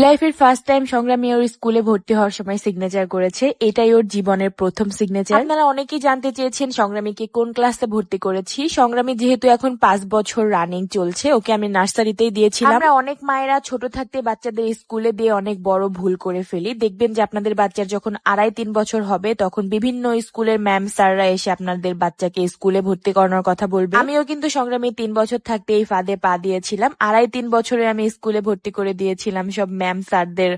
লাইফের first time সংগ্রামী ওর স্কুলে ভর্তি হওয়ার সময় সিগনেচার করেছে। এটাই ওর জীবনের প্রথম সিগনেচার। আপনারা অনেকেই জানতে চেয়েছেন সংগ্রামীকে কোন ক্লাসে ভর্তি করেছি। সংগ্রামী যেহেতু এখন 5 বছর রানিং চলছে, ওকে আমি নার্সারিতেই দিয়েছিলাম। আমরা অনেক মায়েরা ছোট থাকতে বাচ্চাদের স্কুলে দিয়ে অনেক বড় ভুল করে ফেলি। দেখবেন যে আপনাদের বাচ্চার যখন 2.5-3 বছর হবে তখন বিভিন্ন স্কুলের ম্যাম স্যাররা এসে আপনাদের বাচ্চাকে স্কুলে ভর্তি করানোর কথা বলবে। আমিও কিন্তু সংগ্রামী 3 বছর থাকতে এই ফাঁদে পা দিয়েছিলাম। 2.5-3 বছরে আমি স্কুলে ভর্তি করে দিয়েছিলাম সব ম্যাম স্যারদের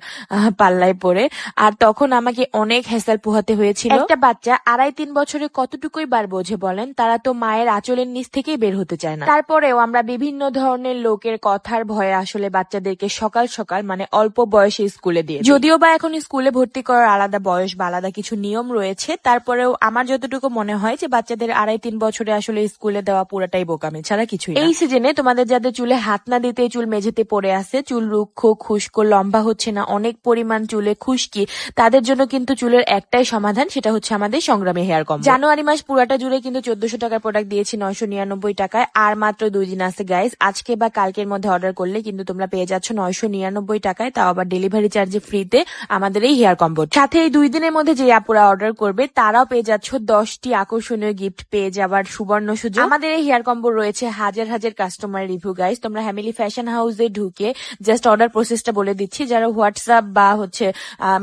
পাল্লায় পড়ে। আর তখন আমাকে অনেক হ্যাসেল পোহাতে হয়েছিল। একটা বাচ্চা 2.5-3 বছরে কতটুকুই বার বোঝে বলেন? তারা তো মায়ের আঁচলের নিচ থেকেই বের হতে চায় না। তারপরেও আমরা বিভিন্ন ধরনের লোকের কথার ভয়ে আসলে বাচ্চাদেরকে সকাল সকাল মানে অল্প বয়সে স্কুলে দিয়ে, যদিও বা এখন স্কুলে ভর্তি করার আলাদা বয়স বা আলাদা কিছু নিয়ম রয়েছে, তারপরেও আমার যতটুকু মনে হয় যে বাচ্চাদের 2.5-3 বছরে আসলে স্কুলে দেওয়া পুরাটাই বোকামি ছাড়া কিছুই না। এই সিজনে তোমাদের যাদের চুলে হাত না দিতে চুল মেঝেতে পড়ে আছে, চুল রুক্ষ খুস্ক লম্বা হচ্ছে না, অনেক পরিমাণ চুলে খুশকি, তাদের জন্য কিন্তু চুলের একটাই সমাধান, সেটা হচ্ছে আমাদের সংগ্রামী হেয়ার কম্বো। জানুয়ারি মাস পুরাটা জুড়ে কিন্তু 1400 টাকার প্রোডাক্ট দিয়েছি 999 টাকায়। আর মাত্র 2 দিন আছে গাইস, আজকে বা কালকের মধ্যে অর্ডার করলে কিন্তু তোমরা পেয়ে যাচ্ছ 999 টাকায়, তাও আবার ডেলিভারি চার্জে ফ্রিতে আমাদের এই হেয়ার কম্বো। সাথে এই 2 দিনের মধ্যে যে আপুরা অর্ডার করবে তারাও পেয়ে যাচ্ছ 10টি আকর্ষণীয় গিফট পেয়ে যাবার সুবর্ণ সুযোগ। আমাদের এই হেয়ার কম্বো রয়েছে হাজার হাজার কাস্টমার রিভিউ গাইস। তোমরা হ্যামিলি ফ্যাশন হাউসে ঢুকে জাস্ট অর্ডার প্রসেসটা বলে দিচ্ছি। যারা হোয়াটসঅ্যাপ বা হচ্ছে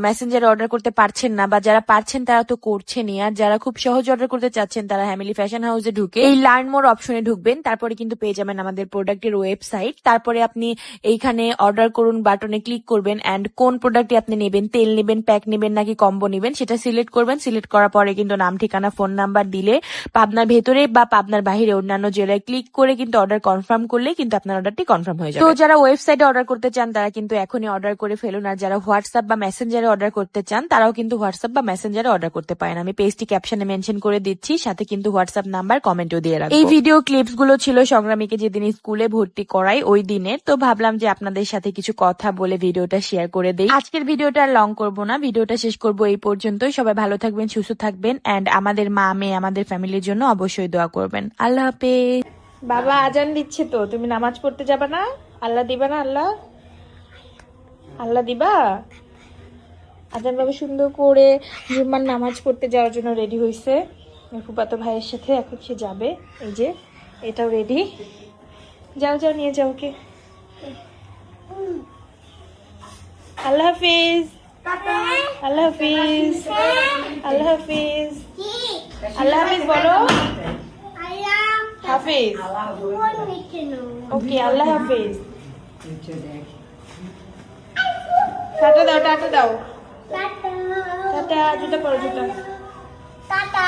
মেসেঞ্জারে অর্ডার করতে পারছেন না, বা যারা পারছেন তারা তো করছেনই, আর যারা খুব সহজ অর্ডার করতে চাচ্ছেন তারা হ্যামিলি ফ্যাশন হাউসে ঢুকে এই লার্ন মোর অপশনে ঢুকবেন। তারপরে কিন্তু পেয়ে যাবেন আমাদের প্রোডাক্টের ওয়েবসাইট। তারপরে আপনি এইখানে অর্ডার করুন বাটনে ক্লিক করবেন এন্ড কোন প্রোডাক্টটি আপনি নেবেন, তেল নেবেন, প্যাক নেবেন নাকি কম্বো নেবেন সেটা সিলেক্ট করবেন। সিলেক্ট করার পরে কিন্তু নাম ঠিকানা ফোন নাম্বার দিলে পাবনার ভেতরে বা পাবনার বাহিরে অন্যান্য জেলায় ক্লিক করে কিন্তু অর্ডার কনফার্ম করলে কিন্তু আপনার অর্ডারটি কনফার্ম হয়ে যাবে। তো যারা ওয়েবসাইটে অর্ডার করতে চান তারা কিন্তু এখনই অর্ডার করে ফেলুন, আর যারা হোয়াটসঅ্যাপ বা মেসেঞ্জারে অর্ডার করতে চান তারাও কিন্তু হোয়াটসঅ্যাপ বা মেসেঞ্জারে অর্ডার করতে পারেন। আমি পেজটি ক্যাপশনে মেনশন করে দিচ্ছি, সাথে কিন্তু হোয়াটসঅ্যাপ নাম্বার কমেন্টও দিয়ে রাখবো। এই ভিডিও ক্লিপস গুলো ছিল সংগ্রামীকে যেদিন স্কুলে ভর্তি করাই ওই দিনে, তো ভাবলাম যে আপনাদের সাথে কিছু কথা বলে ভিডিওটা শেয়ার করে দেই। আজকের ভিডিওটা লং করব না, ভিডিওটা শেষ করব এই পর্যন্তই। সবাই ভালো থাকবেন, সুস্থ থাকবেন এন্ড আমাদের মা মেয়ে আমাদের ফ্যামিলির জন্য অবশ্যই দোয়া করবেন। আল্লাহ হাফেজ। বাবা আজান দিচ্ছে তো, তুমি নামাজ পড়তে যাবে না? আল্লাহ দিবা না? আল্লাহ আল্লাহ দিবা? আজান বাবা সুন্দর করে জুম্মার নামাজ পড়তে যাওয়ার জন্য রেডি হয়েছে ফুফাতো ভাইয়ের সাথে। এখন সে যাবে, এই যে এটাও রেডি। যাও যাও নিয়ে যাও ওকে। আল্লাহ হাফিজ। আল্লাহ হাফিজ। আল্লাহ হাফিজ। আল্লাহ হাফিজ বলো। হাফিজ। ওকে আল্লাহ হাফিজ। টাটা দাও, টাটা দাও, টাটা। জুতা পরো, জুতা। টাটা।